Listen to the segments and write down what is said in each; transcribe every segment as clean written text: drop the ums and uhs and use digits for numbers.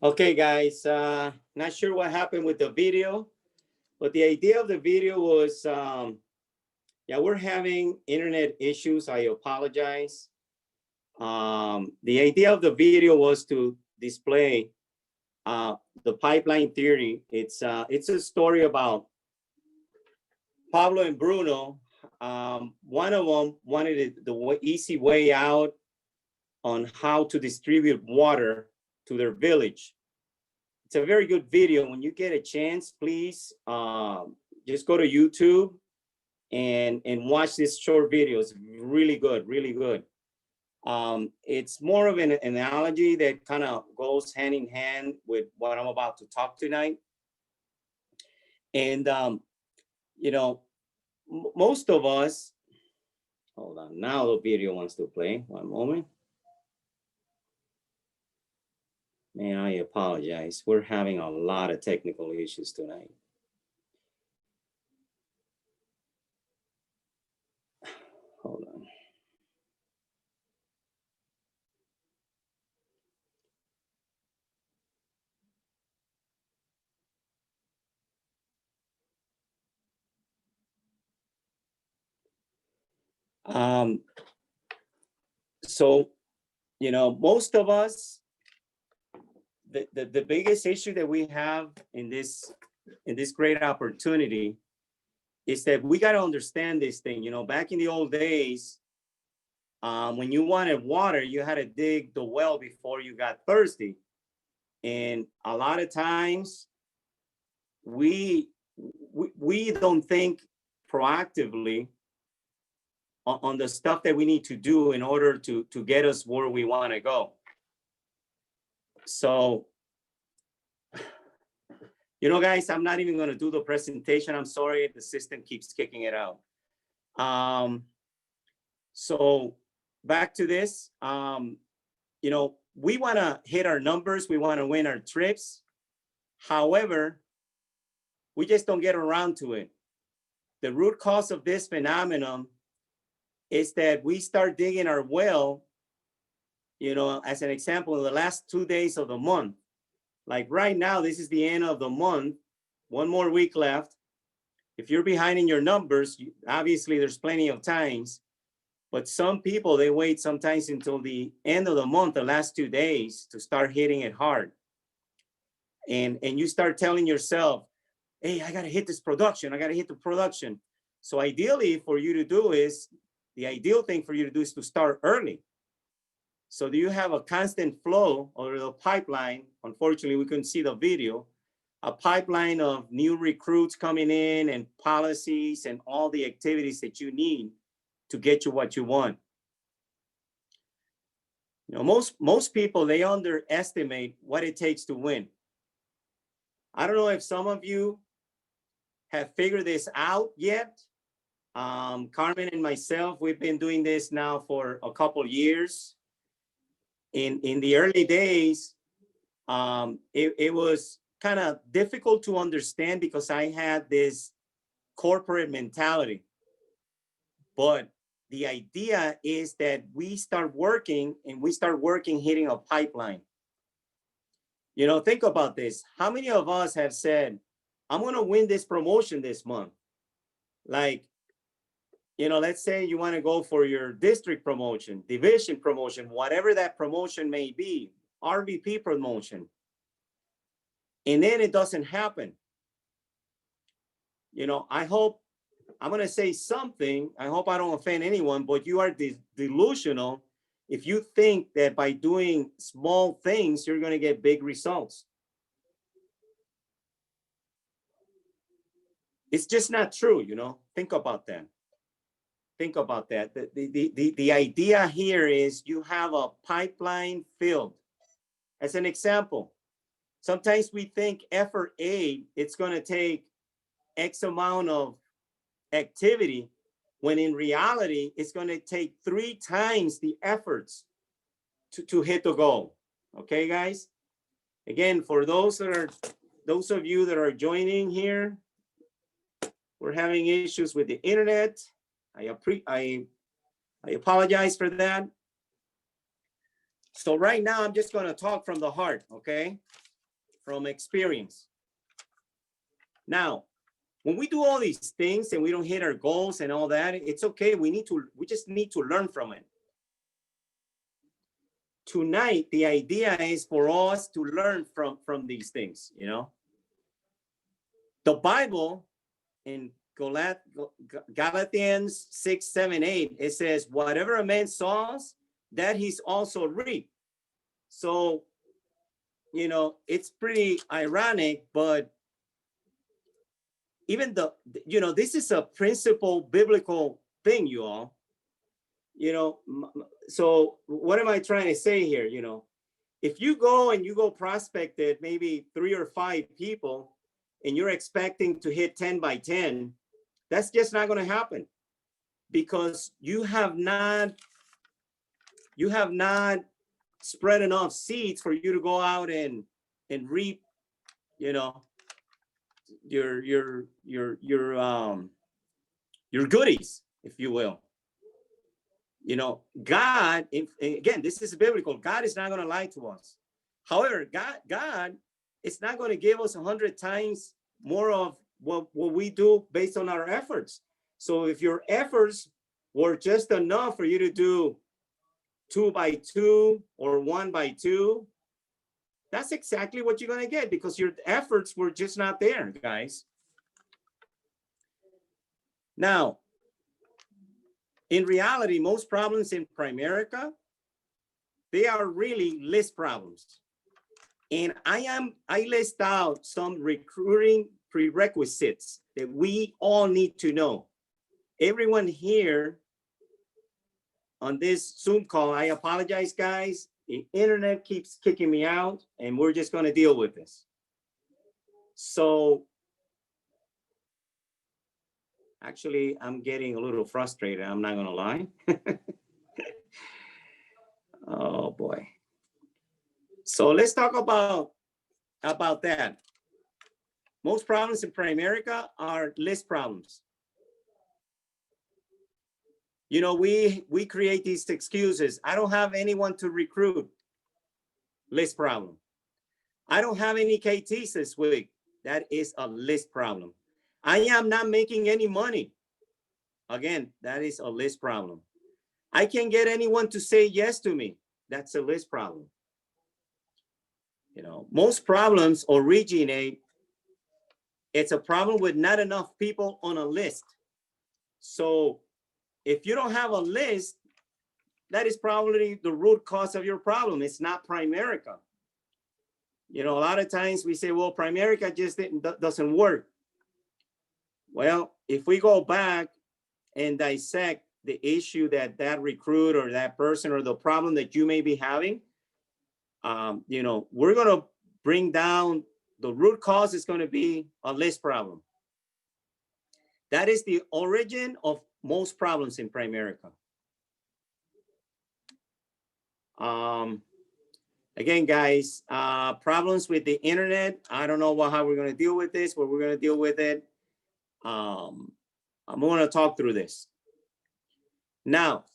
Okay, guys, not sure what happened with the video, but the idea of the video was, yeah, we're having internet issues. I apologize. The idea of the video was to display the pipeline theory. It's a story about Pablo and Bruno. One of them wanted the easy way out on how to distribute water to their village. It's a very good video. When you get a chance, please just go to YouTube and watch this short video. It's really good, really good. It's more of an analogy that kind of goes hand in hand with what I'm about to talk tonight. And, you know, most of us, hold on, now the video wants to play. One moment. Man, I apologize. We're having a lot of technical issues tonight. Hold on. So, you know, most of us, the biggest issue that we have in this great opportunity is that we got to understand this thing. You know, back in the old days, when you wanted water, you had to dig the well before you got thirsty. And a lot of times we don't think proactively on the stuff that we need to do in order to get us where we want to go. So, you know, guys, I'm not even going to do the presentation. I'm sorry, the system keeps kicking it out. So back to this, you know, we want to hit our numbers. We want to win our trips. However, we just don't get around to it. The root cause of this phenomenon is that we start digging our well, you know, as an example, in the last 2 days of the month. Like right now, this is the end of the month, one more week left. If you're behind in your numbers, obviously there's plenty of times, but some people, they wait sometimes until the end of the month, the last 2 days, to start hitting it hard. And you start telling yourself, hey, I gotta hit this production, I gotta hit the production. So ideally for you to do is, the ideal thing for you to do is to start early. So do you have a constant flow or the pipeline? Unfortunately, we couldn't see the video, a pipeline of new recruits coming in and policies and all the activities that you need to get you what you want. You know, most people, they underestimate what it takes to win. I don't know if some of you have figured this out yet. Carmen and myself, we've been doing this now for a couple of years. In the early days, it was kind of difficult to understand because I had this corporate mentality. But the idea is that we start working hitting a pipeline. You know, think about this. How many of us have said, I'm going to win this promotion this month? Like, you know, let's say you want to go for your district promotion, division promotion, whatever that promotion may be, RVP promotion. And then it doesn't happen. You know, I hope, I'm going to say something, I hope I don't offend anyone, but you are delusional if you think that by doing small things, you're going to get big results. It's just not true, you know, think about that. Think about that. The idea here is you have a pipeline filled. As an example, sometimes we think effort A, it's going to take X amount of activity, when in reality, it's going to take 3 times the efforts to hit the goal. Okay, guys? Again, for those of you that are joining here, we're having issues with the internet. I apologize for that. So right now, I'm just going to talk from the heart, okay? From experience. Now, when we do all these things and we don't hit our goals and all that, it's okay. We just need to learn from it. Tonight, the idea is for us to learn from these things, you know? The Bible in Galatians 6, 7, 8, it says, whatever a man sows, that he's also reap. So, you know, it's pretty ironic, but even this is a principle biblical thing, you all. You know, so what am I trying to say here? You know, if you go prospected maybe 3 or 5 people and you're expecting to hit 10 by 10, that's just not going to happen, because you have not spread enough seeds for you to go out and reap, you know, your goodies, if you will. You know, God, again, this is biblical. God is not going to lie to us. However, God is not going to give us 100 times more of what we do based on our efforts. So if your efforts were just enough for you to do 2 by 2 or 1 by 2, that's exactly what you're going to get, because your efforts were just not there, guys. Now, in reality, most problems in Primerica, they are really list problems. And I list out some recruiting prerequisites that we all need to know. Everyone here on this Zoom call, I apologize, guys. The internet keeps kicking me out, and we're just going to deal with this. So actually, I'm getting a little frustrated. I'm not going to lie. Oh, boy. So let's talk about that. Most problems in Primerica are list problems. You know, we create these excuses. I don't have anyone to recruit. List problem. I don't have any KTs this week. That is a list problem. I am not making any money. Again, that is a list problem. I can't get anyone to say yes to me. That's a list problem. You know, most problems originate, it's a problem with not enough people on a list. So if you don't have a list, that is probably the root cause of your problem. It's not Primerica. You know, a lot of times we say, well, Primerica just doesn't work. Well, if we go back and dissect the issue that recruit or that person or the problem that you may be having, you know, we're going to bring down the root cause is going to be a list problem. That is the origin of most problems in Primerica. Again, guys, problems with the internet. I don't know how we're going to deal with this, but we're going to deal with it. I'm going to talk through this. Now,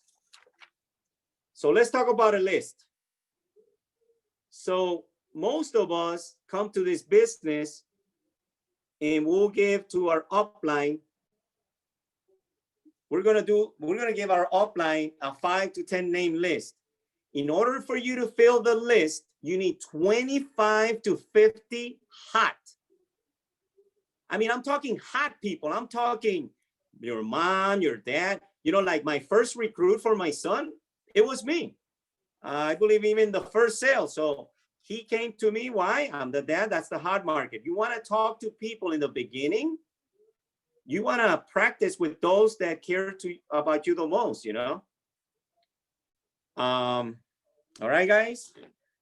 so let's talk about a list. So most of us come to this business and we'll give to our upline. We're going to give our upline a 5 to 10 name list. In order for you to fill the list, you need 25 to 50 hot. I mean, I'm talking hot people. I'm talking your mom, your dad. You know, like my first recruit for my son, it was me. I believe even the first sale. So he came to me. Why? I'm the dad. That's the hot market. You want to talk to people in the beginning. You want to practice with those that care about you the most, you know? All right, guys.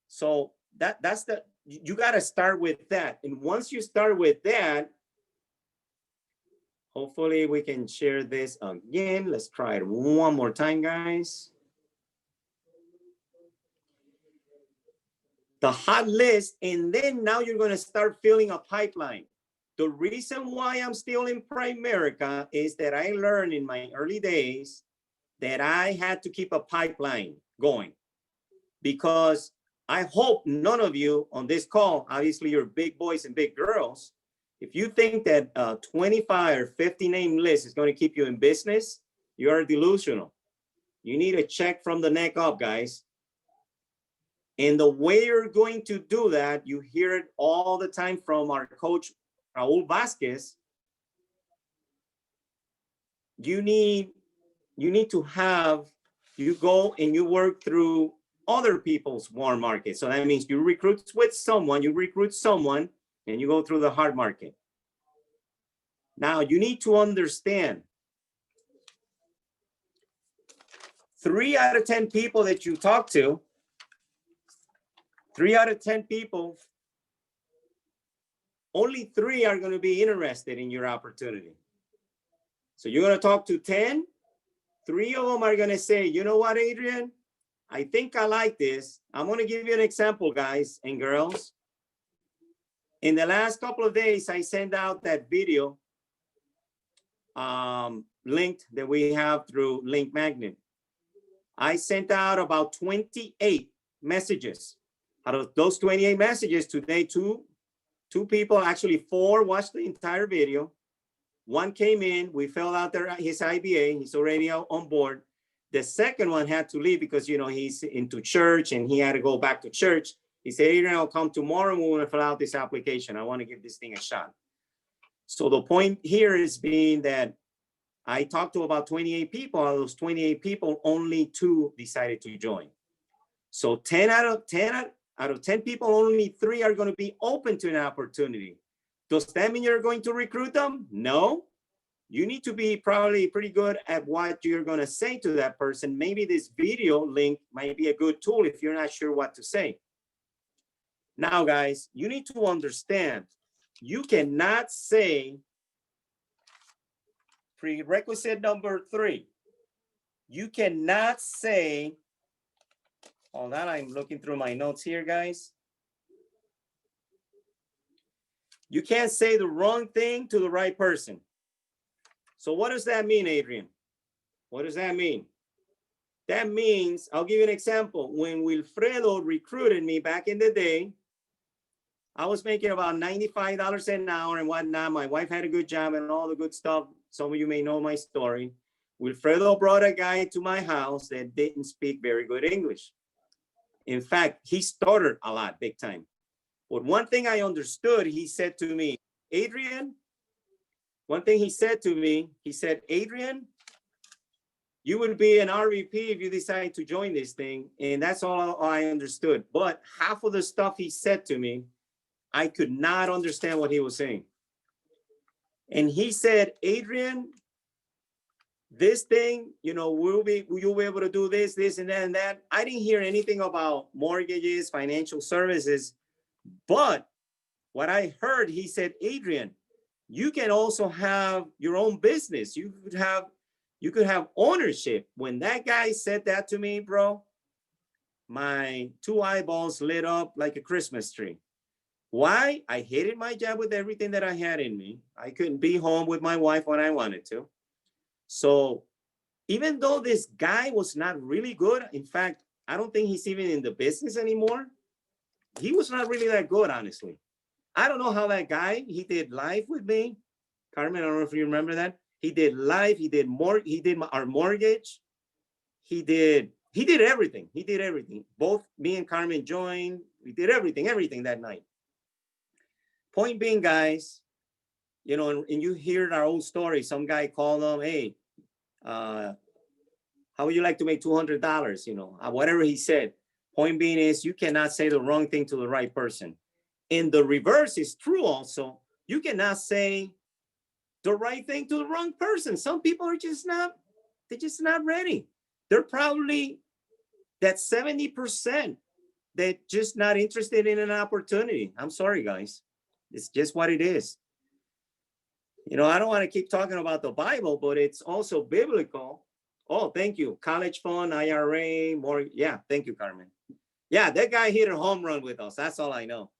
So that's you got to start with that. And once you start with that, Hopefully we can share this again. Let's try it one more time, guys. The hot list, and then now you're going to start filling a pipeline. The reason why I'm still in Primerica is that I learned in my early days that I had to keep a pipeline going, because I hope none of you on this call, obviously you're big boys and big girls, if you think that 25 or 50 name list is going to keep you in business, you are delusional. You need a check from the neck up, guys. And the way you're going to do that, you hear it all the time from our coach, Raul Vasquez. You need to have, you go and you work through other people's warm market. So that means you recruit with someone, and you go through the hard market. Now you need to understand, 3 out of 10 people that you talk to, 3 out of 10 people, only 3 are going to be interested in your opportunity. So you're going to talk to 10, 3 of them are going to say, you know what, Adrian, I think I like this. I'm going to give you an example, guys and girls. In the last couple of days, I sent out that video linked that we have through Link Magnet. I sent out about 28 messages. Out of those 28 messages today, two people, actually 4, watched the entire video. 1 came in, we filled out his IBA, he's already on board. The second one had to leave because, you know, he's into church and he had to go back to church. He said, Adrian, I'll come tomorrow and we're going to fill out this application. I want to give this thing a shot. So the point here is being that I talked to about 28 people. Out of those 28 people, only 2 decided to join. So 10 out of 10 people, only 3 are going to be open to an opportunity. Does that mean you're going to recruit them? No. You need to be probably pretty good at what you're going to say to that person. Maybe this video link might be a good tool if you're not sure what to say. Now, guys, you need to understand, you cannot say, prerequisite number 3, you cannot say, hold on, I'm looking through my notes here, guys. You can't say the wrong thing to the right person. So what does that mean, Adrian? What does that mean? That means, I'll give you an example. When Wilfredo recruited me back in the day, I was making about $95 an hour and whatnot. My wife had a good job and all the good stuff. Some of you may know my story. Wilfredo brought a guy to my house that didn't speak very good English. In fact, he stuttered a lot, big time. But one thing I understood, he said to me, Adrian, he said, Adrian, you would be an RVP if you decide to join this thing. And that's all I understood. But half of the stuff he said to me, I could not understand what he was saying. And he said, Adrian, this thing, you know, you'll be able to do this, this, and that, and that. I didn't hear anything about mortgages, financial services. But what I heard, he said, Adrian, you can also have your own business. You could have ownership. When that guy said that to me, bro, my 2 eyeballs lit up like a Christmas tree. Why? I hated my job with everything that I had in me. I couldn't be home with my wife when I wanted to. So even though this guy was not really good, in fact, I don't think he's even in the business anymore. He was not really that good, honestly. I don't know how that guy, he did live with me. Carmen, I don't know if you remember that. He did live, he did our mortgage. He did everything. He did everything. Both me and Carmen joined. We did everything that night. Point being, guys, you know, and you hear our own story. Some guy called them, hey, how would you like to make $200? You know, whatever he said. Point being is, you cannot say the wrong thing to the right person. And the reverse is true also. You cannot say the right thing to the wrong person. Some people are just not, they're just not ready. They're probably that 70% that just not interested in an opportunity. I'm sorry, guys. It's just what it is. You know, I don't want to keep talking about the Bible, but it's also biblical. Oh, thank you. College fund, IRA, more. Yeah, thank you, Carmen. Yeah, that guy hit a home run with us. That's all I know.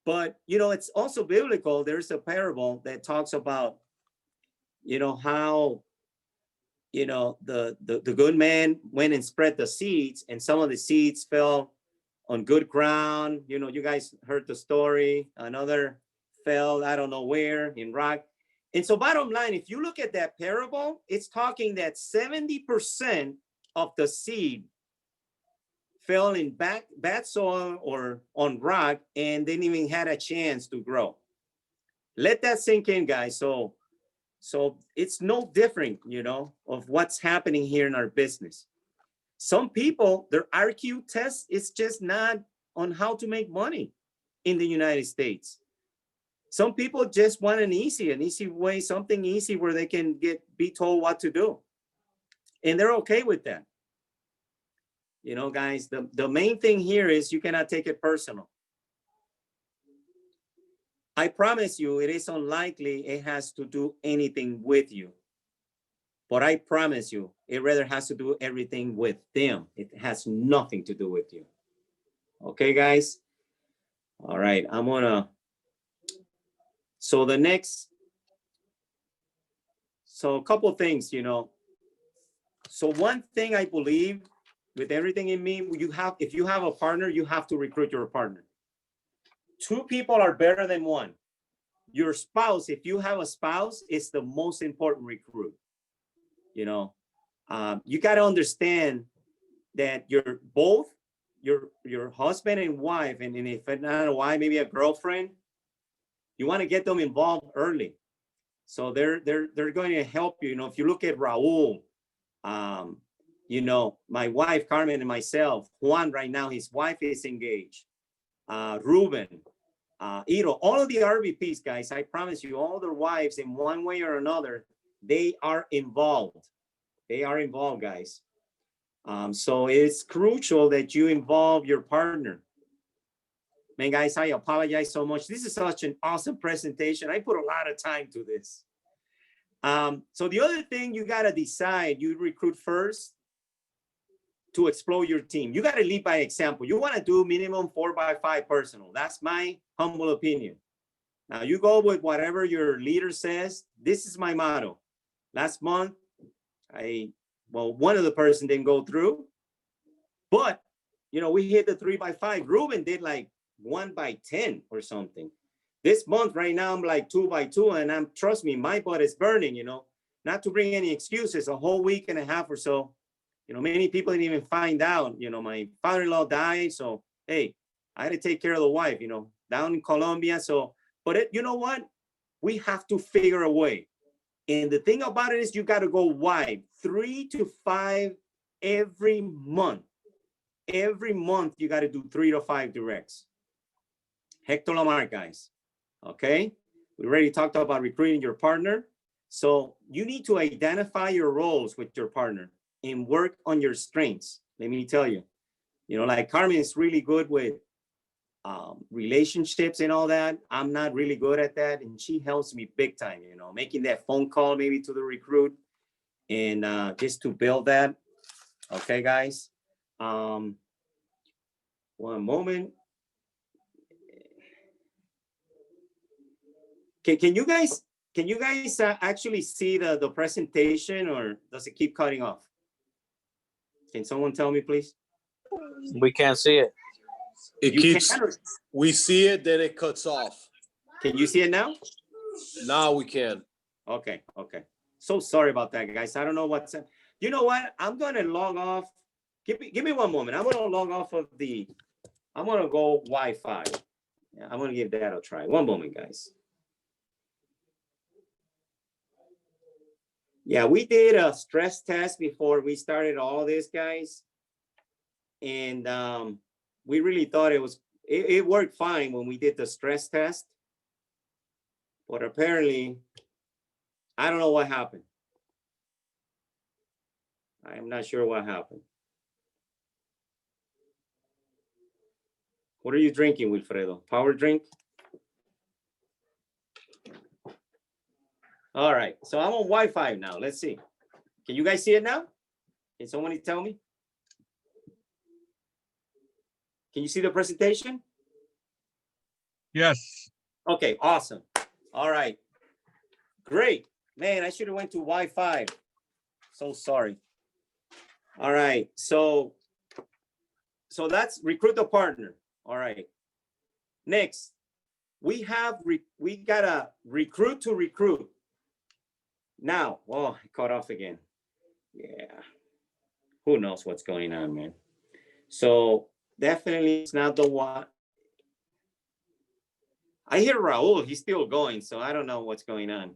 But, you know, it's also biblical. There's a parable that talks about, you know, how, you know, the good man went and spread the seeds, and some of the seeds fell on good ground. You know, you guys heard the story. Another fell, I don't know where, in rock. And so bottom line, if you look at that parable, it's talking that 70% of the seed fell in bad soil or on rock and didn't even had a chance to grow. Let that sink in, guys. So it's no different, you know, of what's happening here in our business. Some people, their IQ test is just not on how to make money in the United States. Some people just want an easy way, something easy where they can be told what to do. And they're okay with that. You know, guys, the main thing here is you cannot take it personal. I promise you, it is unlikely it has to do anything with you. But I promise you, it rather has to do everything with them. It has nothing to do with you. Okay, guys? All right, I'm gonna, so a couple of things, you know. So one thing I believe with everything in me, if you have a partner, you have to recruit your partner. Two people are better than one. Your spouse, if you have a spouse, is the most important recruit. You know, you got to understand that you're both your husband and wife, and if not a wife, maybe a girlfriend, you want to get them involved early. So they're going to help you. You know, if you look at Raul, you know, my wife Carmen and myself, Juan right now, his wife is engaged. Ruben, Iro, all of the RVPs, guys, I promise you, all their wives in one way or another, they are involved. They are involved, guys. So it's crucial that you involve your partner. Man, guys, I apologize so much. This is such an awesome presentation. I put a lot of time to this. So the other thing you got to decide, you recruit first to explore your team. You got to lead by example. You want to do minimum 4x5 personal. That's my humble opinion. Now you go with whatever your leader says. This is my motto. Last month, one of the person didn't go through, but you know, we hit the 3x5. Ruben did like 1x10 or something. This month right now, I'm like 2x2, and trust me, my butt is burning, you know, not to bring any excuses, a whole week and a half or so. You know, many people didn't even find out, you know, my father-in-law died. So, hey, I had to take care of the wife, you know, down in Colombia. So, but you know what? We have to figure a way. And the thing about it is you got to go wide, 3 to 5 every month. Every month, you got to do 3 to 5 directs. Hector Lamar, guys. Okay. We already talked about recruiting your partner. So you need to identify your roles with your partner and work on your strengths. Let me tell you, you know, like Carmen is really good with relationships and all that. I'm not really good at that. And she helps me big time, you know, making that phone call maybe to the recruit and just to build that. Okay, guys. One moment. Can you guys actually see the presentation, or does it keep cutting off? Can someone tell me, please? We can't see it. We see it, then it cuts off. Can you see it now? Now we can. Okay. So sorry about that, guys. I don't know what's, you know what? I'm going to log off. Give me one moment. I'm going to log off of I'm going to go Wi-Fi. Yeah, I'm going to give that a try. One moment, guys. Yeah, we did a stress test before we started all this, guys. And we really thought it worked fine when we did the stress test. But apparently, I don't know what happened. I'm not sure what happened. What are you drinking, Wilfredo? Power drink? All right, so I'm on Wi-Fi now. Let's see. Can you guys see it now? Can somebody tell me? Can you see the presentation? Yes. Okay, awesome. All right, great. Man, I should have went to Wi-Fi. So sorry. All right, so that's recruit the partner. All right. Next, we got a recruit to recruit. Now, oh, I cut off again. Yeah. Who knows what's going on, man? So definitely it's not the one. I hear Raul, he's still going, so I don't know what's going on.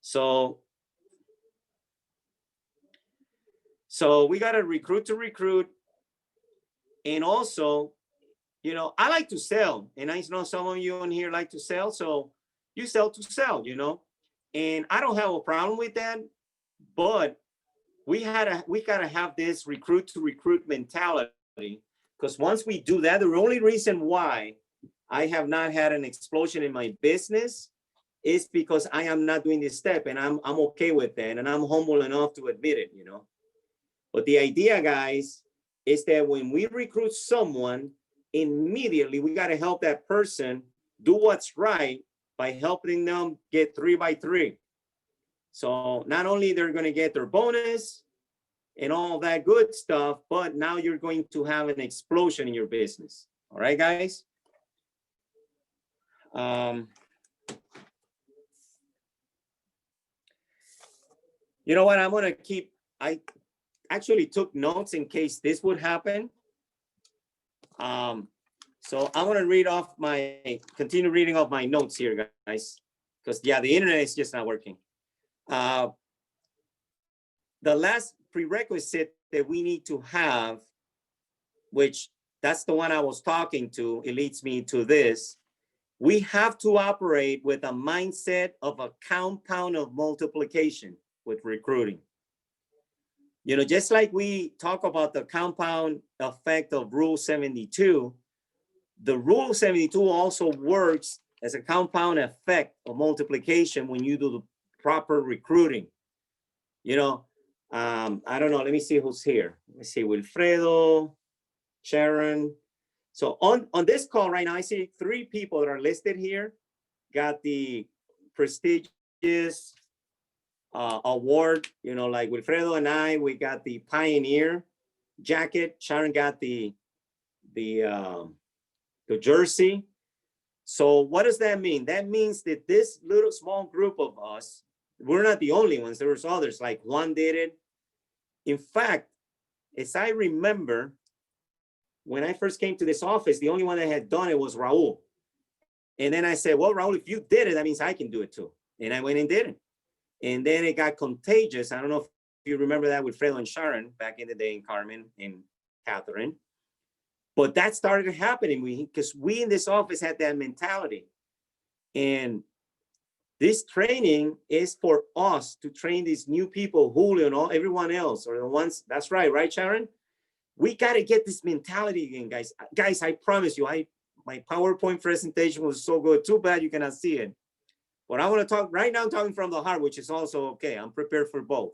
So we got to recruit to recruit. And also, you know, I like to sell, and I know some of you on here like to sell. So you sell to sell, you know, and I don't have a problem with that, but we gotta have this recruit to recruit mentality, because once we do that, the only reason why I have not had an explosion in my business is because I am not doing this step, and I'm okay with that, and I'm humble enough to admit it, you know. But the idea, guys, is that when we recruit someone, immediately we got to help that person do what's right by helping them get 3 by 3. So not only they're going to get their bonus and all that good stuff, but now you're going to have an explosion in your business. All right, guys. You know what? I'm going to keep, I actually took notes in case this would happen. So I'm going to continue reading off my notes here, guys, because yeah, the internet is just not working. The last prerequisite that we need to have, which that's the one I was talking to, it leads me to this. We have to operate with a mindset of a compound of multiplication with recruiting. You know, just like we talk about the compound effect of Rule 72, the Rule 72 also works as a compound effect of multiplication when you do the proper recruiting. You know, I don't know, let me see who's here. Let's see, Wilfredo, Sharon. So on this call right now, I see 3 people that are listed here, got the prestigious award, you know, like Wilfredo and I, we got the Pioneer jacket. Sharon got the jersey. So what does that mean? That means that this little small group of us, we're not the only ones. There was others, like Juan did it. In fact, as I remember, when I first came to this office, the only one that had done it was Raul. And then I said, well, Raul, if you did it, that means I can do it too. And I went and did it. And then it got contagious. I don't know if you remember that with Fredo and Sharon back in the day, and Carmen and Catherine. But that started happening because we in this office had that mentality. And this training is for us to train these new people, Julio and all, everyone else, or the ones, that's right, Sharon? We got to get this mentality again, guys. Guys, I promise you, my PowerPoint presentation was so good. Too bad you cannot see it. But I want to talk right now, I'm talking from the heart, which is also okay. I'm prepared for both.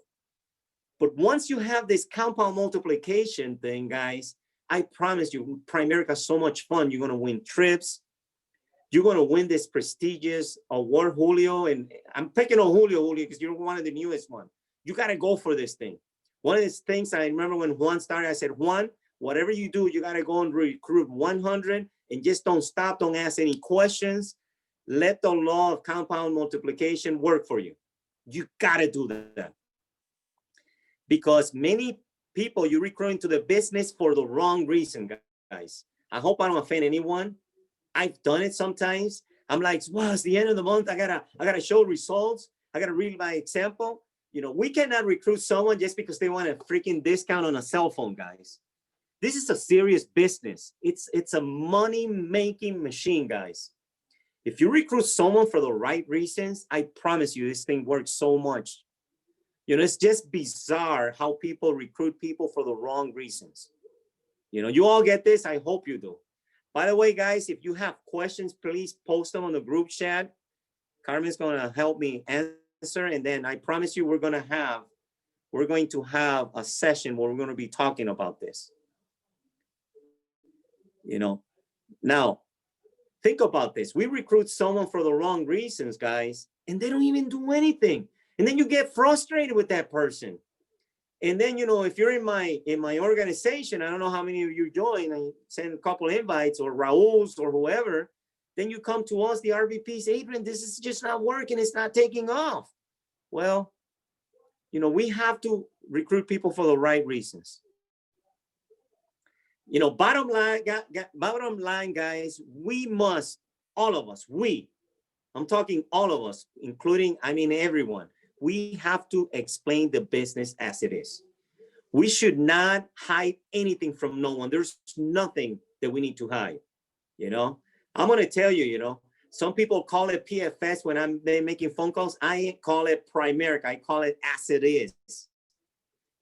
But once you have this compound multiplication thing, guys, I promise you, Primerica is so much fun. You're going to win trips. You're going to win this prestigious award, Julio. And I'm picking on Julio, because you're one of the newest ones. You got to go for this thing. One of these things I remember when Juan started, I said, Juan, whatever you do, you got to go and recruit 100 and just don't stop. Don't ask any questions. Let the law of compound multiplication work for you. You got to do that. Because many people you recruit into the business for the wrong reason, guys. I hope I don't offend anyone. I've done it sometimes. I'm like, well, it's the end of the month. I gotta show results. I gotta read my example. You know, we cannot recruit someone just because they want a freaking discount on a cell phone, guys. This is a serious business. It's a money-making machine, guys. If you recruit someone for the right reasons, I promise you this thing works so much. You know, it's just bizarre how people recruit people for the wrong reasons. You know, you all get this. I hope you do. By the way, guys, if you have questions, please post them on the group chat. Carmen's going to help me answer answer, and then I promise you we're going to have a session where we're going to be talking about this. You know, now think about this. We recruit someone for the wrong reasons, guys, and they don't even do anything. And then you get frustrated with that person. And then, you know, if you're in my organization, I don't know how many of you join, I send a couple of invites, or Raul's or whoever, then you come to us, the RVPs, Adrian, this is just not working. It's not taking off. Well, you know, we have to recruit people for the right reasons. You know, bottom line, guys, we must, all of us, I'm talking all of us, including, I mean, everyone, we have to explain the business as it is. We should not hide anything from no one. There's nothing that we need to hide. You know, I'm going to tell you, you know, some people call it PFS when I'm making phone calls. I call it Primeric. I call it as it is.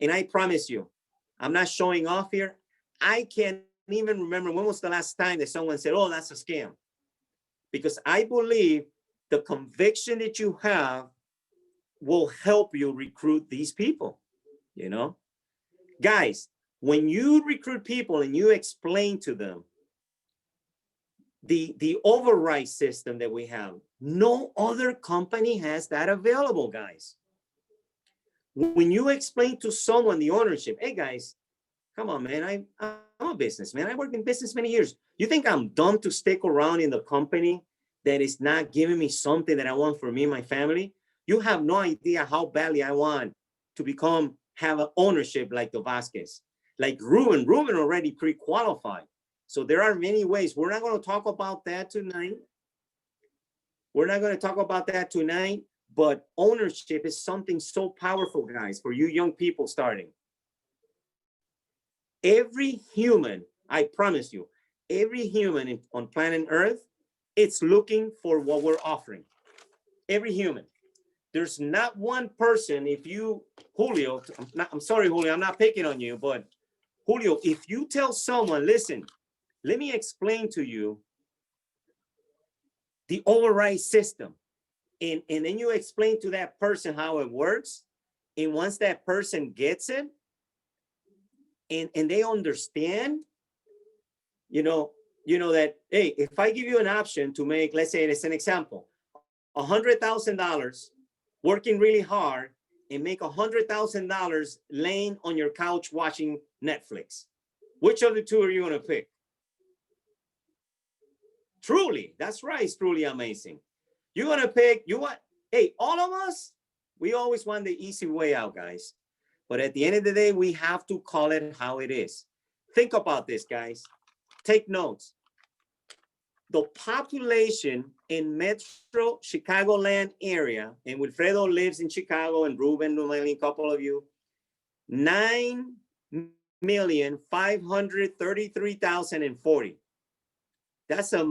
And I promise you, I'm not showing off here. I can't even remember when was the last time that someone said, oh, that's a scam. Because I believe the conviction that you have will help you recruit these people, you know? Guys, when you recruit people and you explain to them the override system that we have, no other company has that available, guys. When you explain to someone the ownership, hey guys, come on, man, I'm a businessman. I worked in business many years. You think I'm dumb to stick around in the company that is not giving me something that I want for me and my family? You have no idea how badly I want to have an ownership like the Vasquez, like Ruben already pre-qualified. So there are many ways. We're not going to talk about that tonight. But ownership is something so powerful, guys, for you young people starting. Every human, I promise you, every human on planet Earth, it's looking for what we're offering. Every human. There's not one person, Julio, I'm sorry, Julio, I'm not picking on you, but Julio, if you tell someone, listen, let me explain to you the override system, and then you explain to that person how it works, and once that person gets it, and they understand, you know that, hey, if I give you an option to make, let's say it's an example, $100,000 working really hard and make $100,000 laying on your couch watching Netflix, which of the two are you going to pick? Truly, that's right. It's truly amazing. You're going to pick, hey, all of us, we always want the easy way out, guys. But at the end of the day, we have to call it how it is. Think about this, guys. Take notes. The population in Metro Chicagoland area, and Wilfredo lives in Chicago, and Ruben, a couple of you, 9,533,040. That's a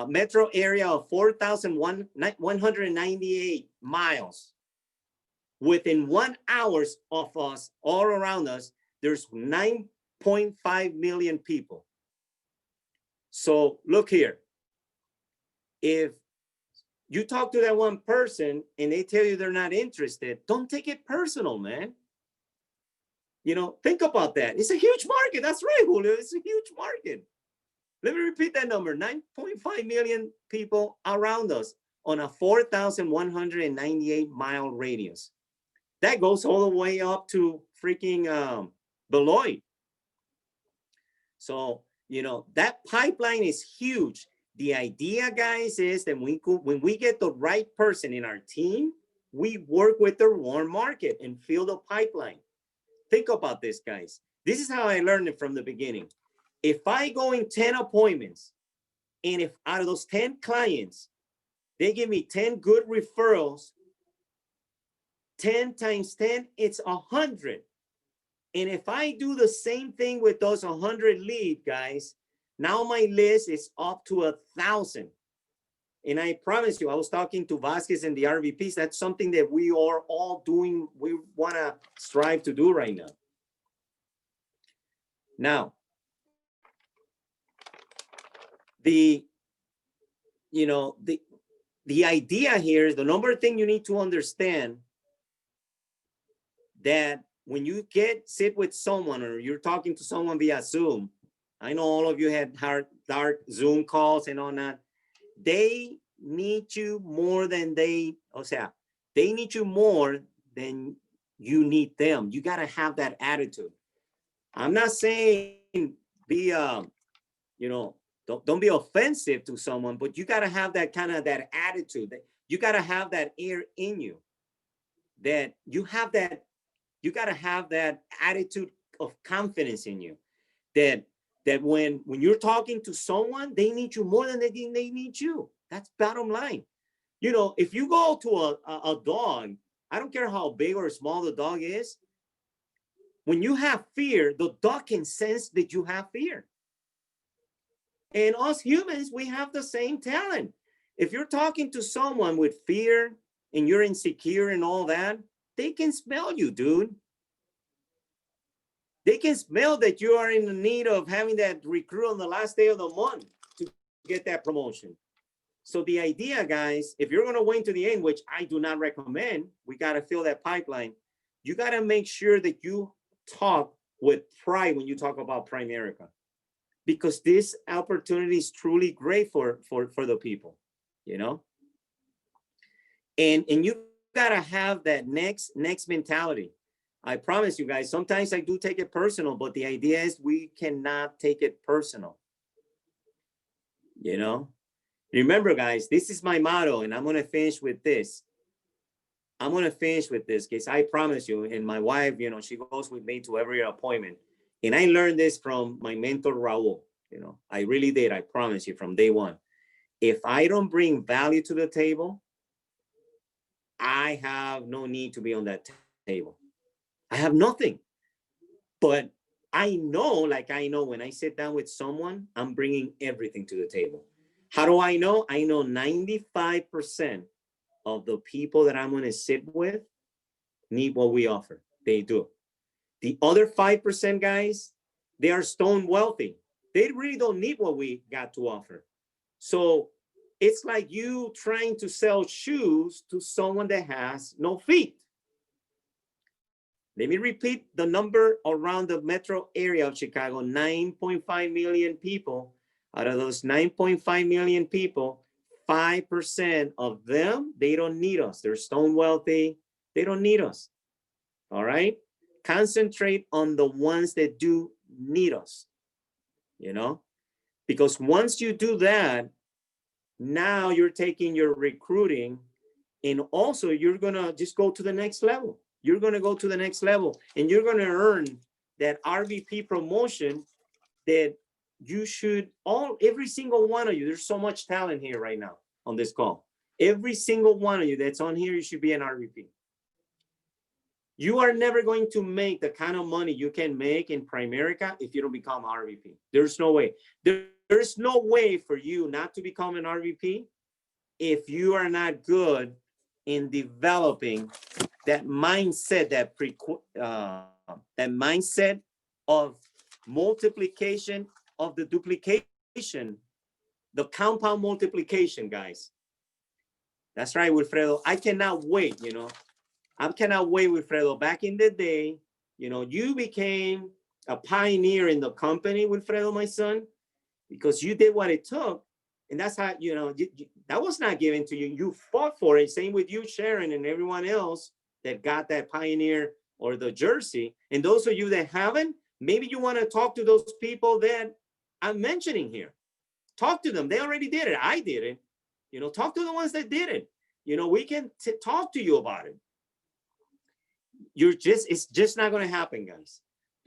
metro area of 4,198 miles. Within 1 hour of us, all around us, there's 9.5 million people. So look here. If you talk to that one person and they tell you they're not interested, don't take it personal, man. You know, think about that. It's a huge market. That's right, Julio. It's a huge market. Let me repeat that number. 9.5 million people around us on a 4,198 mile radius. That goes all the way up to freaking Beloit. So, you know, that pipeline is huge. The idea, guys, is that when we get the right person in our team, we work with the warm market and fill the pipeline. Think about this, guys. This is how I learned it from the beginning. If I go in 10 appointments, and if out of those 10 clients, they give me 10 good referrals, 10 times 10, it's 100. And if I do the same thing with those 100 leads, guys, now my list is up to 1,000. And I promise you, I was talking to Vasquez and the RVPs. That's something that we are all doing. We want to strive to do right now. Now, the idea here is the number thing you need to understand that when you sit with someone or you're talking to someone via Zoom, I know all of you had dark Zoom calls and all that. They need you more than they need you more than you need them. You got to have that attitude. I'm not saying be, don't be offensive to someone, but you got to have that kind of that attitude. That you got to have that air in you. That you have that. You got to have that attitude of confidence in you. That when you're talking to someone, they need you more than they need you. That's bottom line. You know, if you go to a dog, I don't care how big or small the dog is. When you have fear, the dog can sense that you have fear. And us humans, we have the same talent. If you're talking to someone with fear and you're insecure and all that, they can smell you, dude. They can smell that you are in the need of having that recruit on the last day of the month to get that promotion. So the idea, guys, if you're going to win to the end, which I do not recommend, we got to fill that pipeline. You got to make sure that you talk with pride when you talk about Primerica, because this opportunity is truly great for the people, you know. And you got to have that next mentality. I promise you guys, sometimes I do take it personal, but the idea is we cannot take it personal. You know, remember, guys, this is my motto, and I'm going to finish with this. I'm going to finish with this, because I promise you, and my wife, you know, she goes with me to every appointment. And I learned this from my mentor, Raul. You know, I really did. I promise you, from day one. If I don't bring value to the table, I have no need to be on that table. I have nothing. But I know, like I know when I sit down with someone, I'm bringing everything to the table. How do I know? I know 95% of the people that I'm going to sit with need what we offer. They do. The other 5%, guys, they are stone wealthy. They really don't need what we got to offer. So it's like you trying to sell shoes to someone that has no feet. Let me repeat the number around the metro area of Chicago, 9.5 million people. Out of those 9.5 million people, 5% of them, they don't need us. They're stone wealthy. They don't need us. All right? Concentrate on the ones that do need us, you know? Because once you do that, now you're taking your recruiting, and also you're going to just go to the next level. You're going to go to the next level, and you're going to earn that RVP promotion that you should every single one of you. There's so much talent here right now on this call. Every single one of you that's on here, you should be an RVP. You are never going to make the kind of money you can make in Primerica if you don't become RVP. There's no way. There's no way for you not to become an RVP if you are not good in developing that mindset, that mindset of multiplication of the duplication, the compound multiplication, guys. That's right, Wilfredo. I cannot wait, you know. I cannot wait, Wilfredo. Back in the day, you know, you became a pioneer in the company, Wilfredo, my son, because you did what it took. And that's how, you know, that was not given to you. You fought for it. Same with you, Sharon, and everyone else that got that pioneer or the jersey. And those of you that haven't, maybe you want to talk to those people that I'm mentioning here. Talk to them. They already did it. I did it. You know, talk to the ones that did it. You know, we can talk to you about it. It's just not going to happen, guys.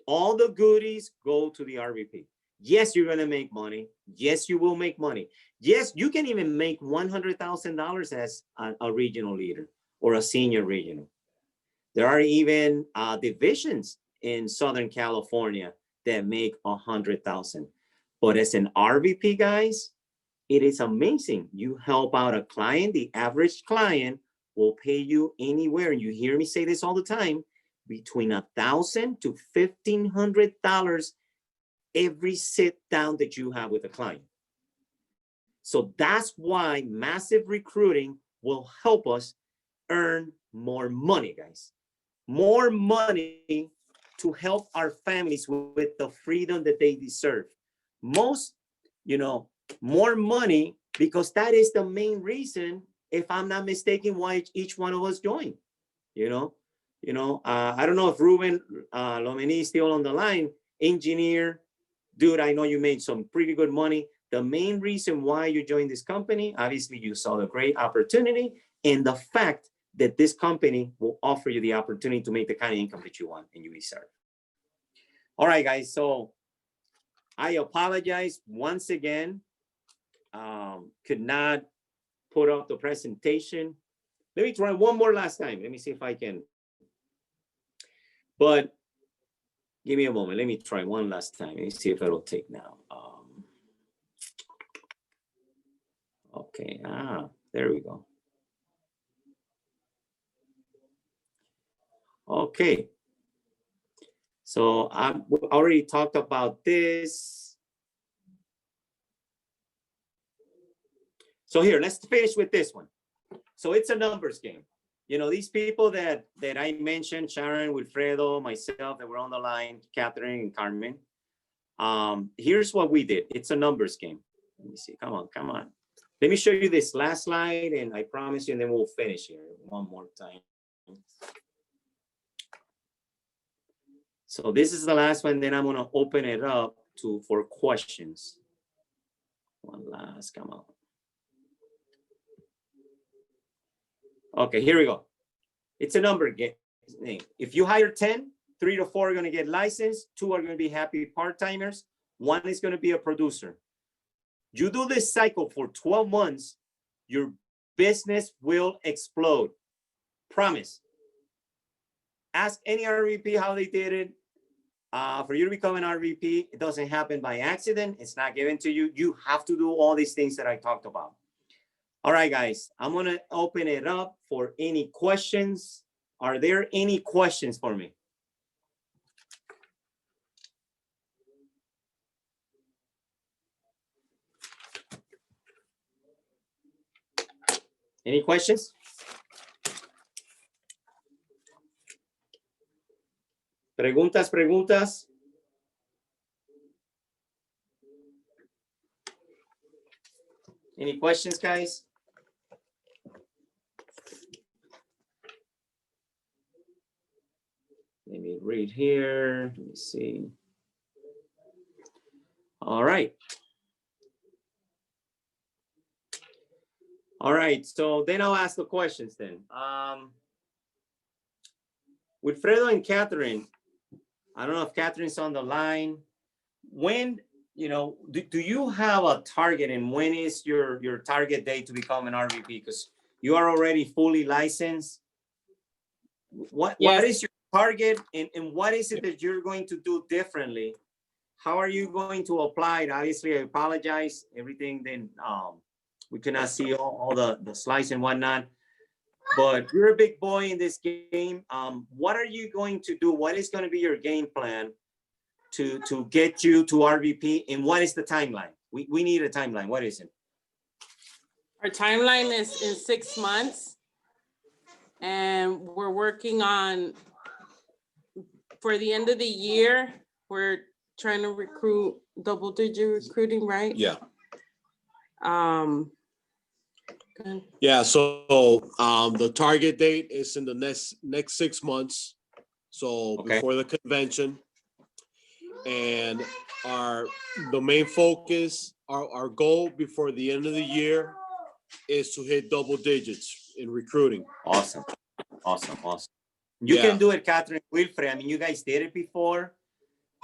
All the goodies go to the RVP. Yes, you're going to make money. Yes, you will make money. Yes, you can even make $100,000 as a regional leader or a senior regional. There are even divisions in Southern California that make 100,000. But as an RVP, guys, it is amazing. You help out a client, the average client will pay you anywhere, and you hear me say this all the time, between $1,000 to $1,500 every sit down that you have with a client. So that's why massive recruiting will help us earn more money, guys. More money to help our families with the freedom that they deserve. Most, more money, because that is the main reason, if I'm not mistaken, why each one of us joined. I don't know if Ruben Lomeni is still on the line. Engineer, dude, I know you made some pretty good money. The main reason why you joined this company, obviously you saw the great opportunity and the fact that this company will offer you the opportunity to make the kind of income that you want and you deserve. All right, guys. So I apologize once again. Could not put up the presentation. Let me try one more last time. Let me see if I can. But give me a moment. Let me try one last time. Let me see if it'll take now. Okay. There we go. Okay. So I already talked about this. So here, let's finish with this one. So it's a numbers game. These people that I mentioned, Sharon, Wilfredo, myself, that were on the line, Catherine and Carmen. Here's what we did. It's a numbers game. Let me see. Come on. Let me show you this last slide, and I promise you, and then we'll finish here one more time. So this is the last one. Then I'm going to open it up for questions. One last, come on. Okay, here we go. It's a number game. If you hire 10, 3 to 4 are going to get licensed. 2 are going to be happy part-timers. 1 is going to be a producer. You do this cycle for 12 months, your business will explode. Promise. Ask any RVP how they did it. For you to become an RVP, it doesn't happen by accident. It's not given to you. You have to do all these things that I talked about. All right, guys, I'm going to open it up for any questions. Are there any questions for me? Any questions? Preguntas. Any questions, guys? Let me read here. Let me see. All right. All right. So then I'll ask the questions then. Wilfredo and Catherine, I don't know if Catherine's on the line. When, do you have a target, and when is your target date to become an RVP? Because you are already fully licensed. What is your target, and what is it that you're going to do differently? How are you going to apply it? Obviously, I apologize. Everything then we cannot see all the slides and whatnot. But you're a big boy in this game. What are you going to do? What is going to be your game plan to get you to RVP? And what is the timeline? We need a timeline. What is it? Our timeline is in 6 months. And we're working on, for the end of the year, we're trying to recruit double-digit recruiting, right? Yeah. Yeah, so the target date is in the next 6 months. So okay. Before the convention. And the main focus, our goal before the end of the year is to hit double digits in recruiting. Awesome. You can do it, Catherine, Wilfred. I mean, you guys did it before.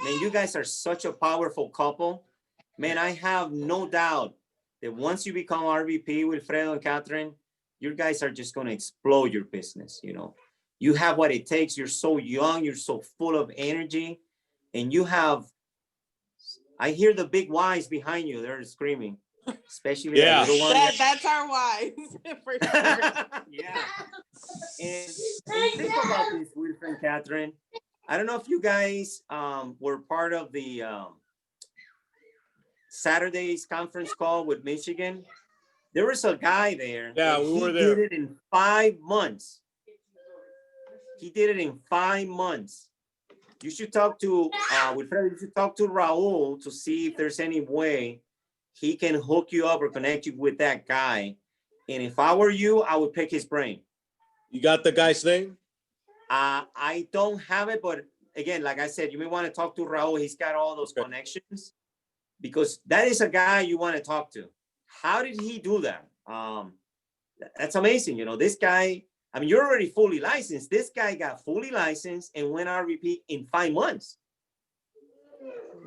Man, you guys are such a powerful couple. Man, I have no doubt that once you become RVP, Wilfredo and Catherine, you guys are just going to explode your business. You have what it takes. You're so young. You're so full of energy. And you have, I hear the big Y's behind you. They're screaming, especially the little one. That's our why. For sure. Yeah. And think about this, Wilfred and Catherine. I don't know if you guys were part of the Saturday's conference call with Michigan, there was a guy there. Yeah, and we he were did there. it in 5 months. He did it in 5 months. You should talk to, Wilfredo, you should talk to Raul to see if there's any way he can hook you up or connect you with that guy. And if I were you, I would pick his brain. You got the guy's name? I don't have it, but again, like I said, you may want to talk to Raul. He's got all those Okay. connections because that is a guy you want to talk to. How did he do that? That's amazing. You know, this guy, I mean, you're already fully licensed. This guy got fully licensed and went RVP in 5 months.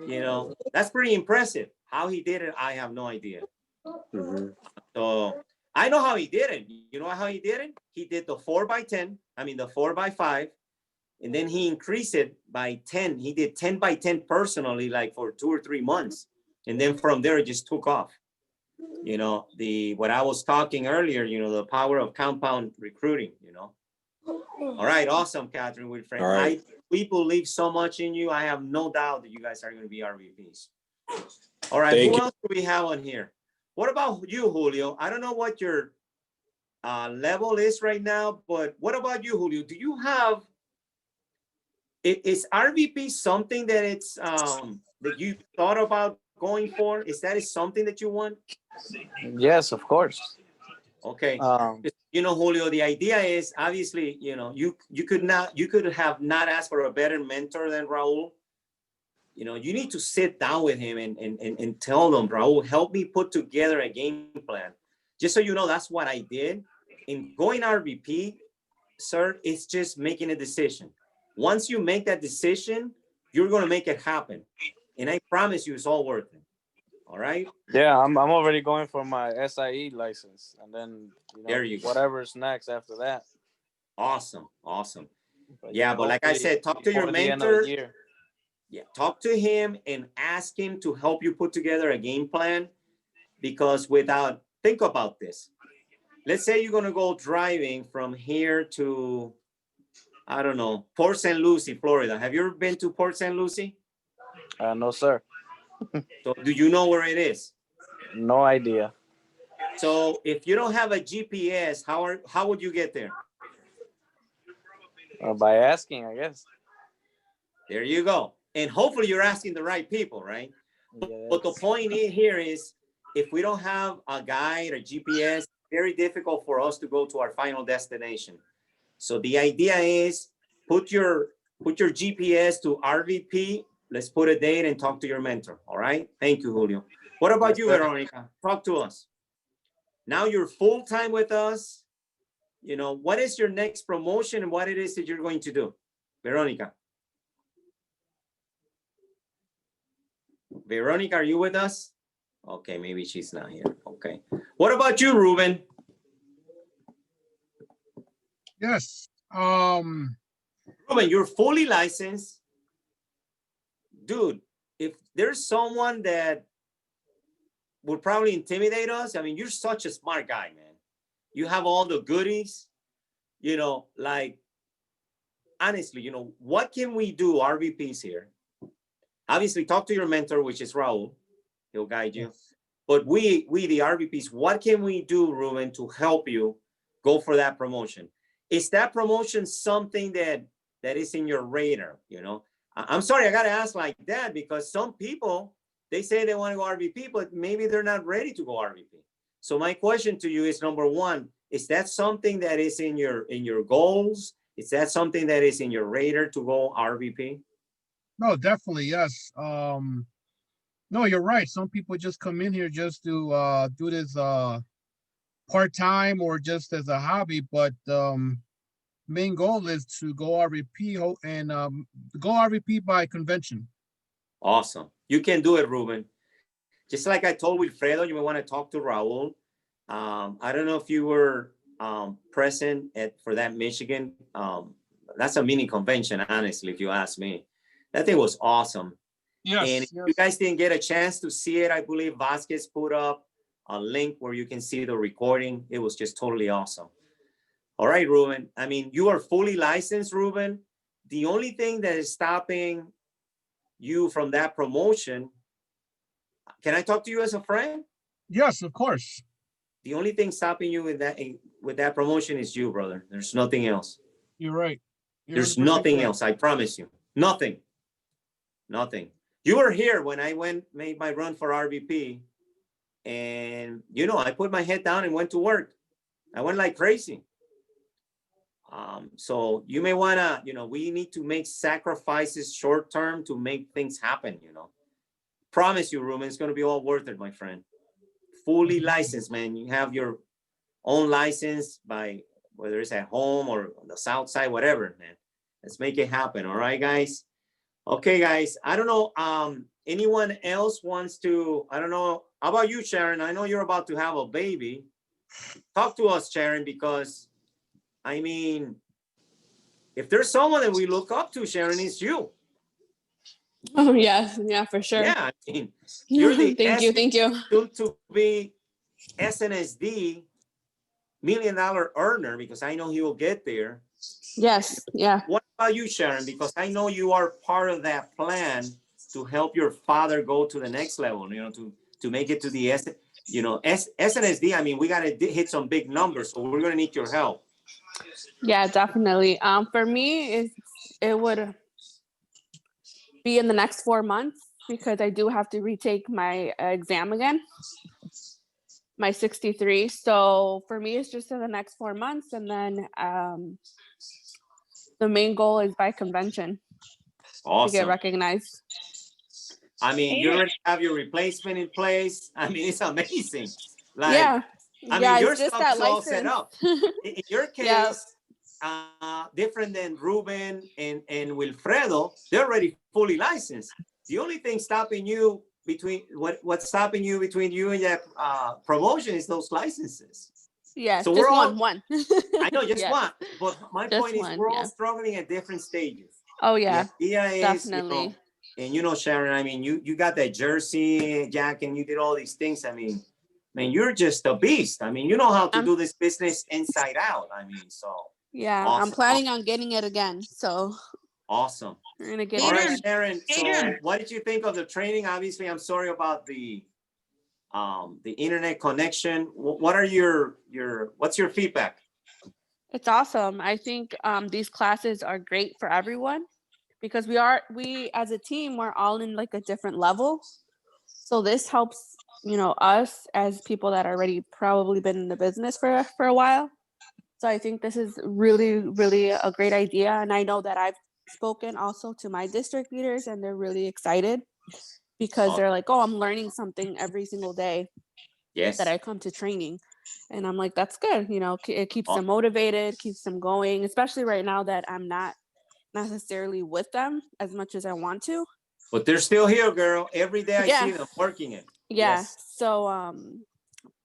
You know, that's pretty impressive. How he did it, I have no idea. Mhm. So I know how he did it. You know how he did it? He did the 4x10, I mean the 4x5, and then he increased it by 10. He did 10x10 personally, like for 2 or 3 months. And then from there, it just took off. You know, what I was talking earlier, you know, the power of compound recruiting, you know. All right, awesome, Catherine Wilfred. All right. We believe so much in you. I have no doubt that you guys are going to be RVPs. All right, Thank who you. else do we have on here? What about you, Julio? I don't know what your level is right now, but what about you, Julio? Do you have, is RVP something that it's that you thought about going for? Is that something that you want? Yes, of course. Okay. Um, You know, Julio, the idea is obviously, you know, you could have not asked for a better mentor than Raul. You know, you need to sit down with him and tell them, Raul, help me put together a game plan. Just so you know, that's what I did. In going RVP, sir, it's just making a decision. Once you make that decision, you're going to make it happen. And I promise you, it's all worth it. All right. yeah, I'm already going for my SIE license, and then There you go. whatever's next after that. Awesome. Awesome. But Yeah, but like I hopefully said, talk to your before the end of the mentor. year. Yeah, talk to him and ask him to help you put together a game plan. Because think about this. Let's say you're going to go driving from here to, I don't know, Port St. Lucie, Florida. Have you ever been to Port St. Lucie? No, sir. So do you know where it is? No idea. So if you don't have a GPS, how would you get there? By asking, I guess. There you go. And hopefully you're asking the right people, right? But the point here is, if we don't have a guide or GPS, very difficult for us to go to our final destination. So the idea is put your GPS to RVP. Let's put a date and talk to your mentor. All right. Thank you, Julio. What about Yes, you, sir. Veronica? Talk to us. Now you're full time with us. You know, what is your next promotion and what it is that you're going to do? Veronica. Veronica, are you with us? Okay, maybe she's not here. Okay. What about you, Ruben? Yes. Ruben, you're fully licensed. Dude, if there's someone that would probably intimidate us, I mean, you're such a smart guy, man. You have all the goodies, you know, like, honestly, you know, what can we do, RVPs here? Obviously, talk to your mentor, which is Raul. He'll guide you. But we the RVPs, what can we do, Ruben, to help you go for that promotion? Is that promotion something that is in your radar? You know, I'm sorry, I got to ask like that because some people, they say they want to go RVP, but maybe they're not ready to go RVP. So my question to you is, number one, is that something that is in your goals? Is that something that is in your radar to go RVP? No, definitely. Yes. No, you're right. Some people just come in here just to do this part-time or just as a hobby, but main goal is to go RVP and go RVP by convention. Awesome. You can do it, Ruben. Just like I told Wilfredo, you may want to talk to Raul. I don't know if you were present for that Michigan. That's a mini convention, honestly, if you ask me. That thing was awesome. Yes. And if you guys didn't get a chance to see it, I believe Vasquez put up a link where you can see the recording. It was just totally awesome. All right, Ruben. I mean, you are fully licensed, Ruben. The only thing that is stopping you from that promotion can I talk to you as a friend? Yes, of course. The only thing stopping you with that promotion is you, brother. There's nothing else. You're right. You're There's 100% nothing right. else. I promise you. Nothing. You were here when I made my run for RVP. And, I put my head down and went to work. I went like crazy. So you may want to, we need to make sacrifices short term to make things happen, Promise you, Ruben, it's going to be all worth it, my friend. Fully licensed, man. You have your own license by whether it's at home or on the south side, whatever, man. Let's make it happen. All right, guys. Okay, guys. I don't know. Anyone else wants to, I don't know. How about you, Sharon? I know you're about to have a baby. Talk to us, Sharon, because I mean, if there's someone that we look up to, Sharon, it's you. Oh, yeah, for sure. Yeah, I mean, you're the Thank you. soon to be SNSD $1 million earner, because I know he will get there. Yes, yeah. What about you, Sharon? Because I know you are part of that plan to help your father go to the next level, to make it to the SNSD. I mean, we got to hit some big numbers, so we're going to need your help. Yeah, definitely. For me, it would be in the next 4 months, because I do have to retake my exam again, my 63. So for me, it's just in the next 4 months. And then the main goal is by convention to get Awesome. recognized. I mean, you already have your replacement in place. I mean, it's amazing. Like, Yeah. I Yeah, mean, your it's just stuff is that all set license. up. In your Yeah. case, different than Ruben and Wilfredo, they're already fully licensed. The only thing stopping you what's stopping you between you and that promotion is those licenses. Yeah, So just we're all, one. I know, just Yeah. one. But my Just point is, one, we're all yeah. struggling at different stages. Oh, yeah, The idea is, definitely. and Sharon, I mean, you got that jersey, Jack, and you did all these things. I mean, man, you're just a beast. I mean, you know how to do this business inside out. I mean, so. Yeah, Awesome. I'm planning on getting it again. So awesome. we're gonna get All it. right, Sharon. So Adrian. what did you think of the training? Obviously, I'm sorry about the internet connection. What are what's your feedback? It's awesome. I think these classes are great for everyone, because we as a team, we're all in like a different level. So this helps, us as people that already probably been in the business for a while. So I think this is really, really a great idea. And I know that I've spoken also to my district leaders, and they're really excited, because they're like, oh, I'm learning something every single day Yes. that I come to training. And I'm like, that's good. It keeps them motivated, keeps them going, especially right now that I'm not necessarily with them as much as I want to. But they're still here, girl. Every day I see them working it. Yeah. Yes. So,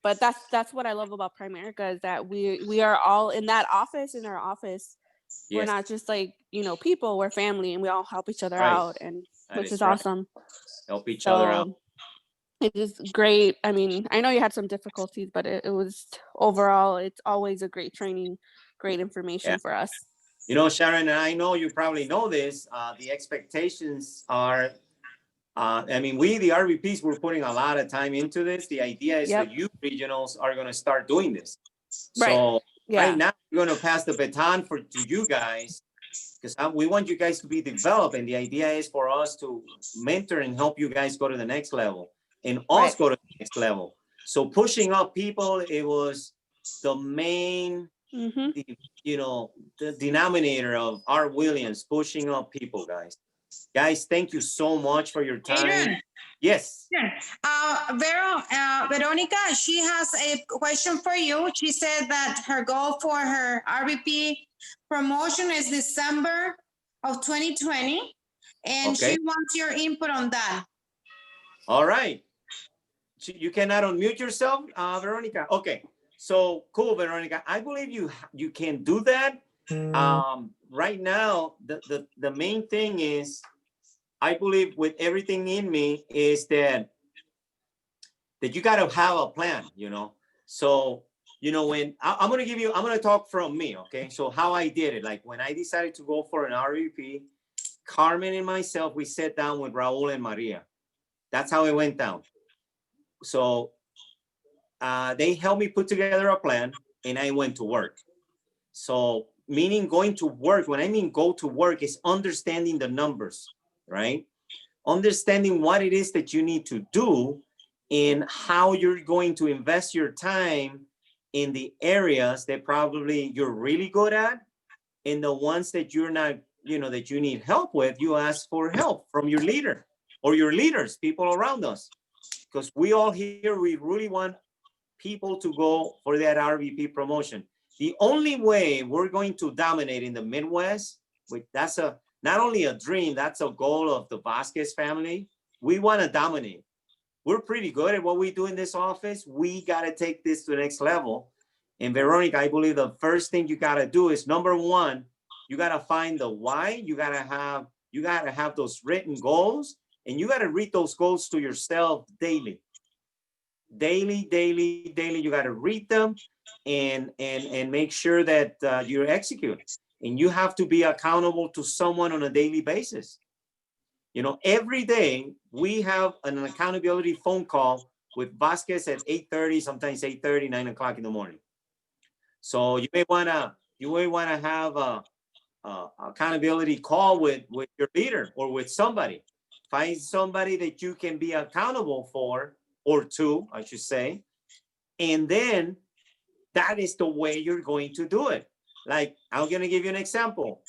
but that's what I love about Primerica, is that we are all in our office. Yes. We're not just like, people, we're family, and we all help each other Right. out, and which is right. awesome. Help each other out. It is great. I mean, I know you had some difficulties, but it was overall, it's always a great training, great information for us. Sharon, and I know you probably know this, the expectations are, I mean, the RVPs, we're putting a lot of time into this. The idea is that you regionals are going to start doing this. So right now, we're going to pass the baton to you guys, because we want you guys to be developed. And the idea is for us to mentor and help you guys go to the next level, and us go to the next level. So pushing up people, it was the main, the denominator of Art Williams, pushing up people, guys. Guys, thank you so much for your time. Adrian. Yes. Veronica, she has a question for you. She said that her goal for her RVP promotion is December of 2020, and she wants your input on that. All right. You cannot unmute yourself, Veronica. Okay. So cool, Veronica. I believe you can do that. Right now, the main thing is, I believe with everything in me, is that you got to have a plan, So, when I'm going to talk from me. Okay. So how I did it, like when I decided to go for an RVP, Carmen and myself, we sat down with Raul and Maria. That's how it went down. they helped me put together a plan, and I went to work. So meaning going to work, when I mean go to work, is understanding the numbers, right? Understanding what it is that you need to do and how you're going to invest your time in the areas that probably you're really good at, and the ones that you're not, that you need help with, you ask for help from your leader or your leaders, people around us. Because we all here, we really want people to go for that RVP promotion. The only way we're going to dominate in the Midwest, that's not only a dream, that's a goal of the Vasquez family. We want to dominate. We're pretty good at what we do in this office. We got to take this to the next level. And Veronica, I believe the first thing you got to do is, number one, you got to find the why. You got to have those written goals, and you got to read those goals to yourself daily. Daily, you got to read them and make sure that you execute. And you have to be accountable to someone on a daily basis. Every day we have an accountability phone call with Vasquez at 8:30, sometimes 8:30, 9 o'clock in the morning. So you may wanna have a accountability call with your leader or with somebody. Find somebody that you can be accountable for, or two, I should say. And then that is the way you're going to do it. Like, I'm going to give you an example.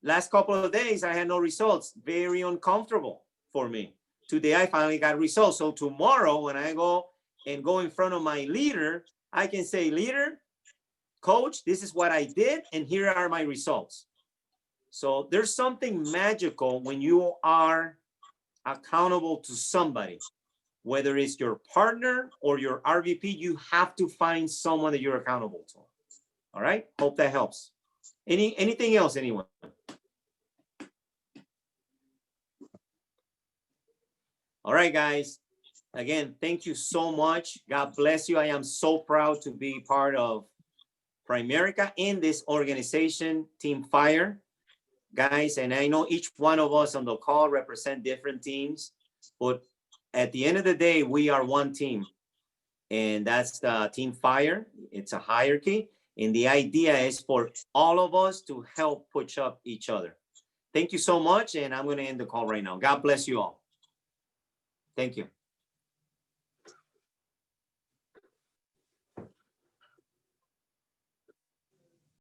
Last couple of days, I had no results. Very uncomfortable for me. Today, I finally got results. So tomorrow, when I go in front of my leader, I can say, leader, coach, this is what I did, and here are my results. So there's something magical when you are accountable to somebody. Whether it's your partner or your RVP, you have to find someone that you're accountable to. All right, hope that helps. Anything else, anyone? All right, guys. Again, thank you so much. God bless you. I am so proud to be part of Primerica in this organization, Team Fire. Guys, and I know each one of us on the call represent different teams, but at the end of the day, we are one team, and that's the Team Fire. It's a hierarchy, and the idea is for all of us to help push up each other. Thank you so much, and I'm going to end the call right now. God bless you all. Thank you.